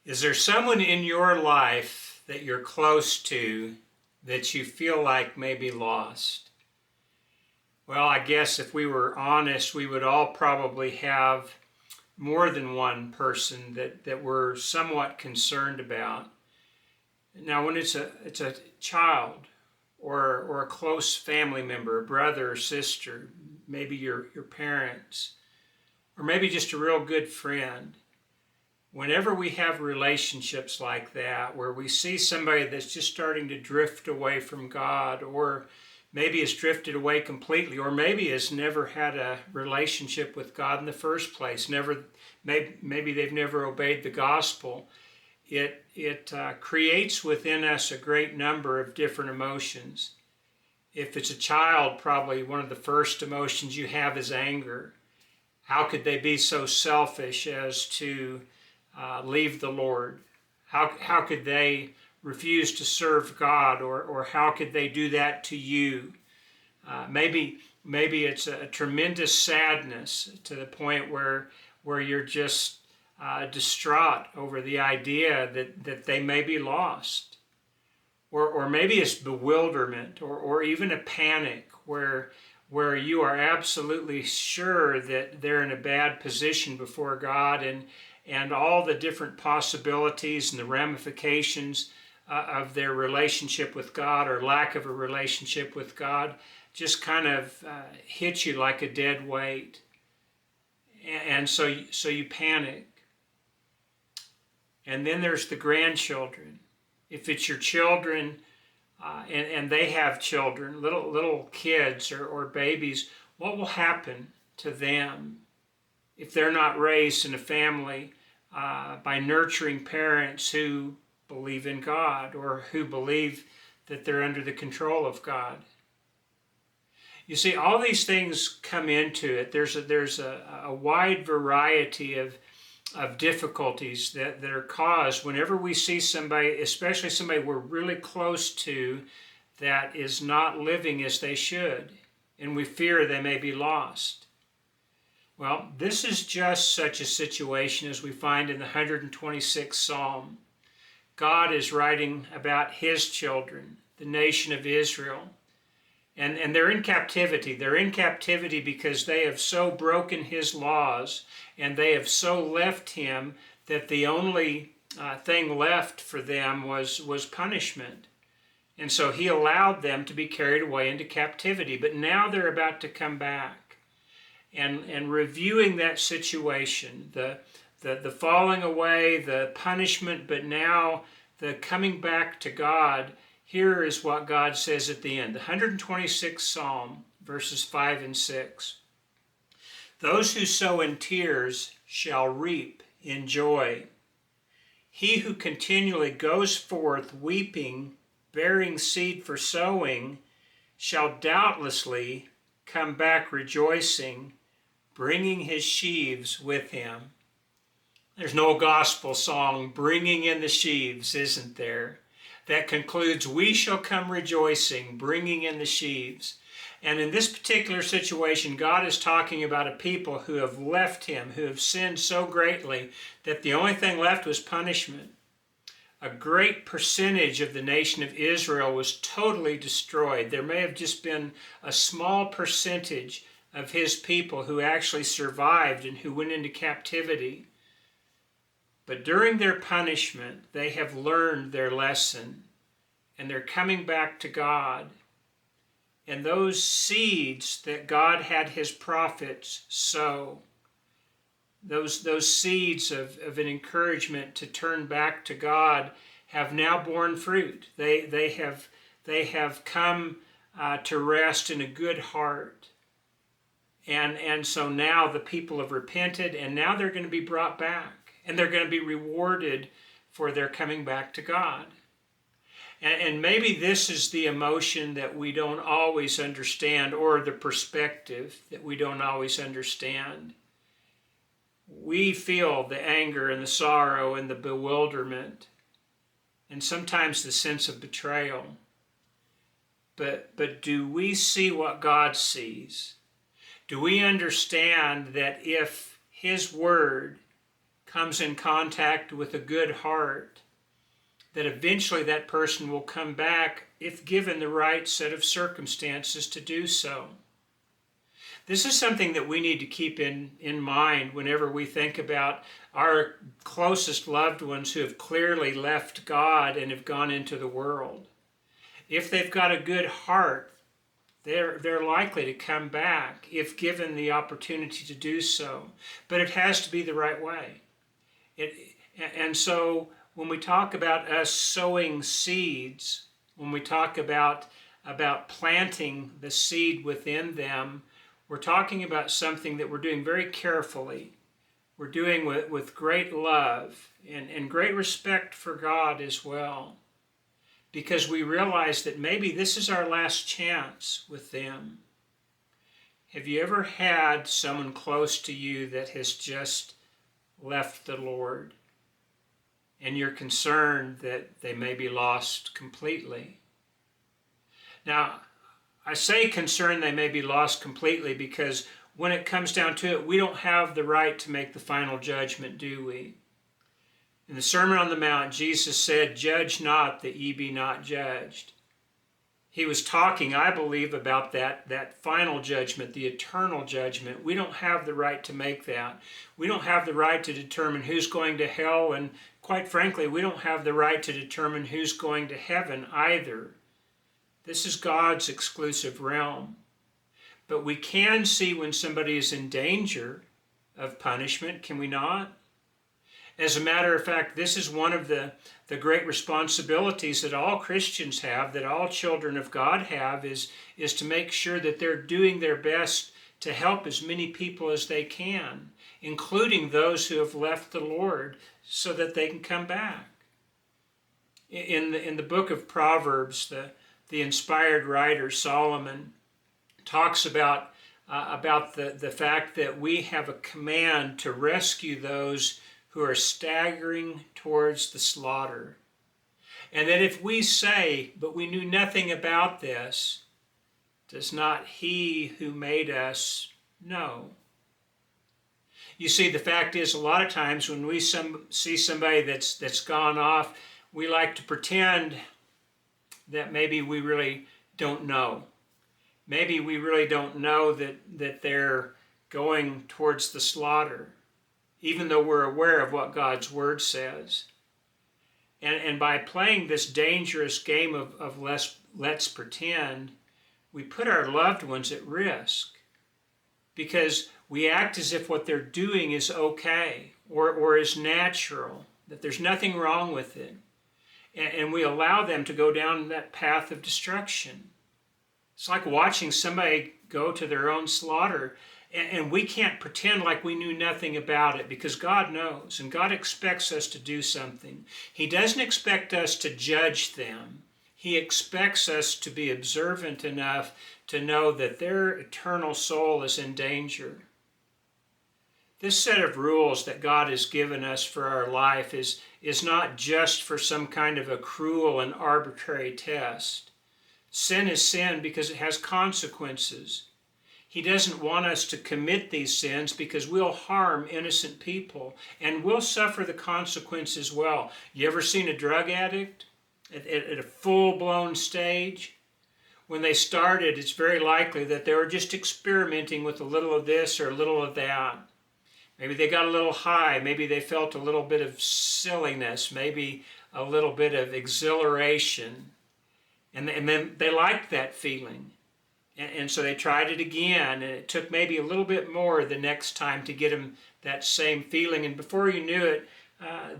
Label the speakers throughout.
Speaker 1: Is there someone in your life that you're close to that you feel like may be lost? Well, I guess if we were honest, we would all probably have more than one person that we're somewhat concerned about. Now, when it's a child or a close family member, a brother or sister, maybe your parents, or maybe just a real good friend, whenever we have relationships like that, where we see somebody that's just starting to drift away from God, or maybe has drifted away completely, or maybe has never had a relationship with God in the first place, maybe they've never obeyed the gospel, it creates within us a great number of different emotions. If it's a child, probably one of the first emotions you have is anger. How could they be so selfish as to leave the Lord? How could they refuse to serve God, or how could they do that to you? Maybe it's a tremendous sadness to the point where you're just distraught over the idea that they may be lost. Or maybe it's bewilderment, or even a panic where you are absolutely sure that they're in a bad position before God, and all the different possibilities and the ramifications of their relationship with God or lack of a relationship with God just kind of hit you like a dead weight. And so you panic. And then there's the grandchildren. If it's your children and they have children, little kids or babies, what will happen to them if they're not raised in a family by nurturing parents who believe in God, or who believe that they're under the control of God? You see, all these things come into it. There's a wide variety of difficulties that are caused whenever we see somebody, especially somebody we're really close to, that is not living as they should, and we fear they may be lost. Well, this is just such a situation as we find in the 126th Psalm. God is writing about his children, the nation of Israel. And they're in captivity. They're in captivity because they have so broken his laws, and they have so left him that the only thing left for them was punishment. And so he allowed them to be carried away into captivity. But now they're about to come back. And reviewing that situation, the falling away, the punishment, but now the coming back to God, here is what God says at the end. The 126th Psalm, verses 5 and 6. Those who sow in tears shall reap in joy. He who continually goes forth weeping, bearing seed for sowing, shall doubtlessly come back rejoicing, bringing his sheaves with him. There's no gospel song bringing in the sheaves, isn't there? That concludes, we shall come rejoicing, bringing in the sheaves. And in this particular situation, God is talking about a people who have left him, who have sinned so greatly that the only thing left was punishment. A great percentage of the nation of Israel was totally destroyed. There may have just been a small percentage of his people who actually survived and who went into captivity. But during their punishment, they have learned their lesson, and they're coming back to God. And those seeds that God had his prophets sow, those seeds of an encouragement to turn back to God, have now borne fruit. They have come to rest in a good heart. And so now the people have repented, and now they're going to be brought back. And they're going to be rewarded for their coming back to God. And maybe this is the emotion that we don't always understand, or the perspective that we don't always understand. We feel the anger and the sorrow and the bewilderment, and sometimes the sense of betrayal. But do we see what God sees? Do we understand that if his word comes in contact with a good heart, that eventually that person will come back if given the right set of circumstances to do so. This is something that we need to keep in mind whenever we think about our closest loved ones who have clearly left God and have gone into the world. If they've got a good heart, they're likely to come back if given the opportunity to do so. But it has to be the right way. And so when we talk about us sowing seeds, when we talk about planting the seed within them, we're talking about something that we're doing very carefully. We're doing with great love and great respect for God as well, because we realize that maybe this is our last chance with them. Have you ever had someone close to you that has just left the Lord, and you're concerned that they may be lost completely? Now, I say concerned they may be lost completely because when it comes down to it, we don't have the right to make the final judgment, do we? In the Sermon on the Mount, Jesus said, "Judge not that ye be not judged." He was talking, I believe, about that final judgment, the eternal judgment. We don't have the right to make that. We don't have the right to determine who's going to hell, and quite frankly, we don't have the right to determine who's going to heaven either. This is God's exclusive realm. But we can see when somebody is in danger of punishment, can we not? As a matter of fact, this is one of the great responsibilities that all Christians have, that all children of God have, is to make sure that they're doing their best to help as many people as they can, including those who have left the Lord, so that they can come back. In the book of Proverbs, the inspired writer Solomon talks about the fact that we have a command to rescue those who are staggering towards the slaughter. And that if we say, "But we knew nothing about this," does not he who made us know? You see, the fact is, a lot of times when we see somebody that's gone off, we like to pretend that maybe we really don't know. Maybe we really don't know that they're going towards the slaughter, even though we're aware of what God's Word says. And by playing this dangerous game of let's pretend, we put our loved ones at risk, because we act as if what they're doing is okay or is natural, that there's nothing wrong with it. And we allow them to go down that path of destruction. It's like watching somebody go to their own slaughter, and we can't pretend like we knew nothing about it, because God knows, and God expects us to do something. He doesn't expect us to judge them. He expects us to be observant enough to know that their eternal soul is in danger. This set of rules that God has given us for our life is not just for some kind of a cruel and arbitrary test. Sin is sin because it has consequences. He doesn't want us to commit these sins because we'll harm innocent people, and we'll suffer the consequences well. You ever seen a drug addict at a full-blown stage? When they started, it's very likely that they were just experimenting with a little of this or a little of that. Maybe they got a little high. Maybe they felt a little bit of silliness. Maybe a little bit of exhilaration. And then they liked that feeling. And so they tried it again. And it took maybe a little bit more the next time to get them that same feeling. And before you knew it,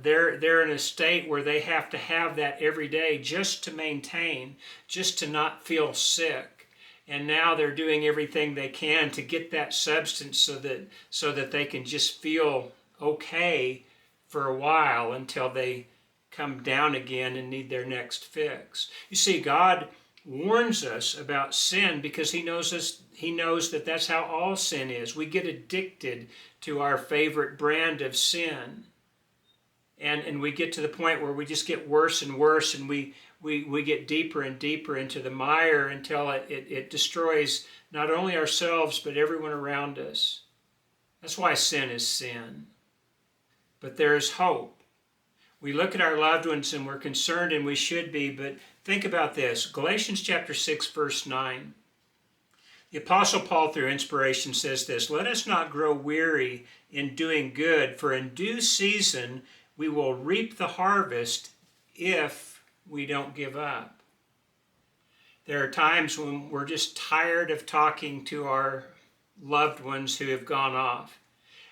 Speaker 1: they're in a state where they have to have that every day just to maintain, just to not feel sick. And now they're doing everything they can to get that substance so that they can just feel okay for a while until they come down again and need their next fix. You see, God warns us about sin because He knows that that's how all sin is. We get addicted to our favorite brand of sin. And we get to the point where we just get worse and worse, and we get deeper and deeper into the mire until it destroys not only ourselves but everyone around us. That's why sin is sin. but there is hope. We look at our loved ones and we're concerned, and we should be, but think about this. Galatians chapter 6, verse 9. The Apostle Paul, through inspiration, says this: "Let us not grow weary in doing good, for in due season we will reap the harvest if we don't give up." There are times when we're just tired of talking to our loved ones who have gone off.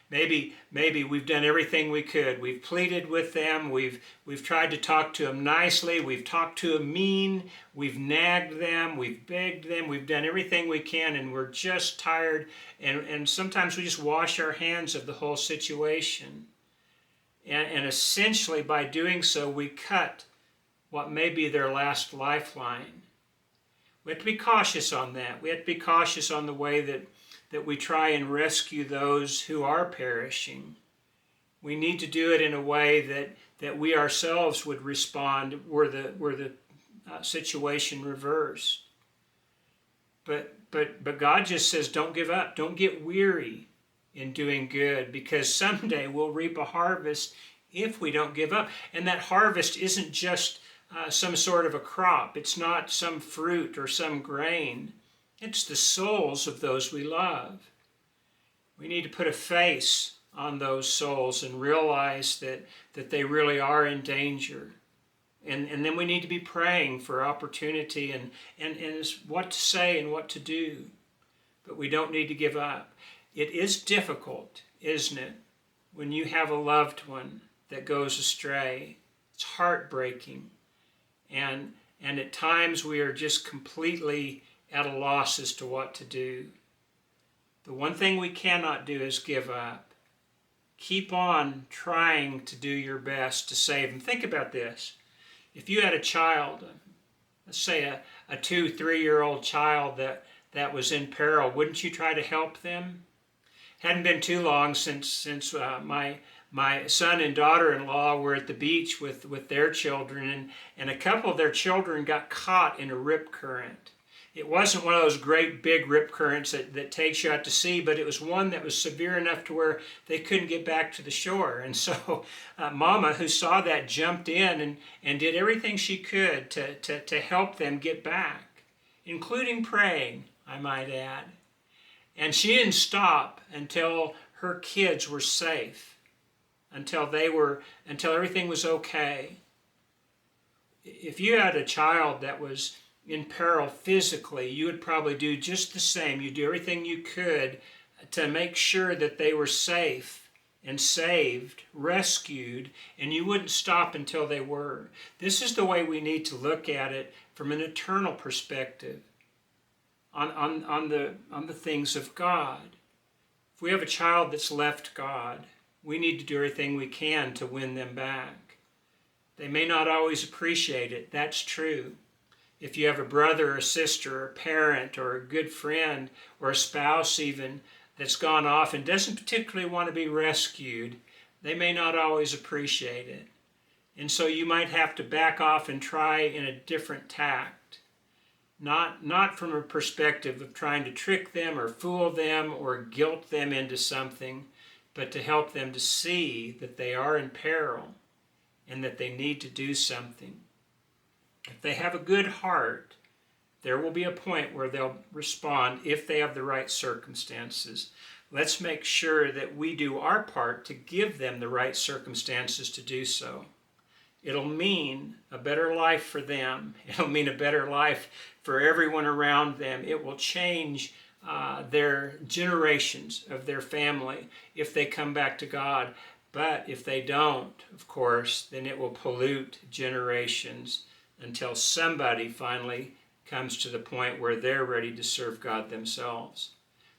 Speaker 1: Maybe we've done everything we could. We've pleaded with them. We've tried to talk to them nicely. We've talked to them mean. We've nagged them. We've begged them. We've done everything we can, and we're just tired. And sometimes we just wash our hands of the whole situation. And essentially, by doing so, we cut what may be their last lifeline. We have to be cautious on that. We have to be cautious on the way that we try and rescue those who are perishing. We need to do it in a way that we ourselves would respond were the situation reversed. But God just says, don't give up. Don't get weary in doing good, because someday we'll reap a harvest if we don't give up. And that harvest isn't just some sort of a crop. It's not some fruit or some grain. It's the souls of those we love. We need to put a face on those souls and realize that they really are in danger. And then we need to be praying for opportunity and what to say and what to do. But we don't need to give up. It is difficult, isn't it, when you have a loved one that goes astray. It's heartbreaking. And at times we are just completely at a loss as to what to do. The one thing we cannot do is give up. Keep on trying to do your best to save them. Think about this. If you had a child, let's say a 2-3-year-old child that was in peril, wouldn't you try to help them? Hadn't been too long since my son and daughter-in-law were at the beach with their children, and a couple of their children got caught in a rip current. It wasn't one of those great big rip currents that takes you out to sea, but it was one that was severe enough to where they couldn't get back to the shore. And so Mama, who saw that, jumped in and did everything she could to help them get back, including praying, I might add. And she didn't stop until her kids were safe, until everything was okay. If you had a child that was in peril physically, you would probably do just the same. You'd do everything you could to make sure that they were safe and saved, rescued, and you wouldn't stop until they were. This is the way we need to look at it from an eternal perspective on the things of God. If we have a child that's left God, we need to do everything we can to win them back. They may not always appreciate it. That's true. If you have a brother or a sister or a parent or a good friend or a spouse even that's gone off and doesn't particularly want to be rescued, they may not always appreciate it. And so you might have to back off and try in a different tact. Not from a perspective of trying to trick them or fool them or guilt them into something, but to help them to see that they are in peril and that they need to do something. If they have a good heart, there will be a point where they'll respond if they have the right circumstances. Let's make sure that we do our part to give them the right circumstances to do so. It'll mean a better life for them. It'll mean a better life for everyone around them. It will change their generations of their family if they come back to God. But if they don't, of course, then it will pollute generations until somebody finally comes to the point where they're ready to serve God themselves.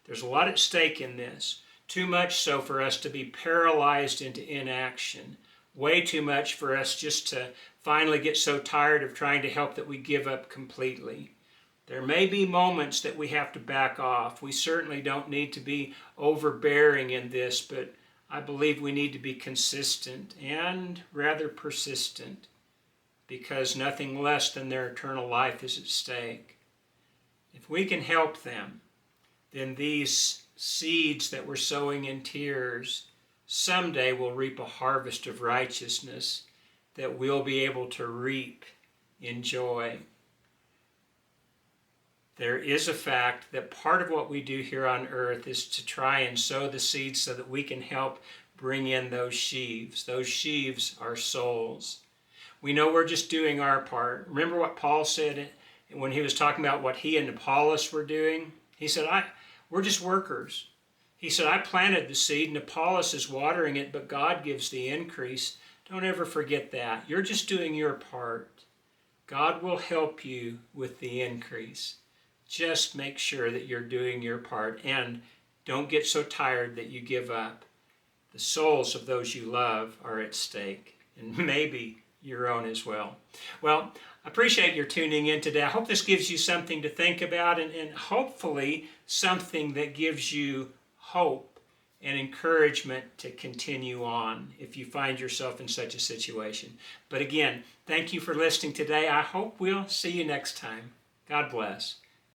Speaker 1: There's a lot at stake in this. Too much so for us to be paralyzed into inaction. Way too much for us just to finally get so tired of trying to help that we give up completely. There may be moments that we have to back off. We certainly don't need to be overbearing in this, but I believe we need to be consistent and rather persistent, because nothing less than their eternal life is at stake. If we can help them, then these seeds that we're sowing in tears someday we'll reap a harvest of righteousness that we'll be able to reap in joy. There is a fact that part of what we do here on earth is to try and sow the seeds so that we can help bring in those sheaves. Those sheaves are souls. We know we're just doing our part. Remember what Paul said when he was talking about what he and Apollos were doing? He said, we're just workers. He said, I planted the seed and Apollos is watering it, but God gives the increase. Don't ever forget that. You're just doing your part. God will help you with the increase. Just make sure that you're doing your part and don't get so tired that you give up. The souls of those you love are at stake, and maybe your own as well. Well, I appreciate your tuning in today. I hope this gives you something to think about and hopefully something that gives you hope and encouragement to continue on if you find yourself in such a situation. But again, thank you for listening today. I hope we'll see you next time. God bless.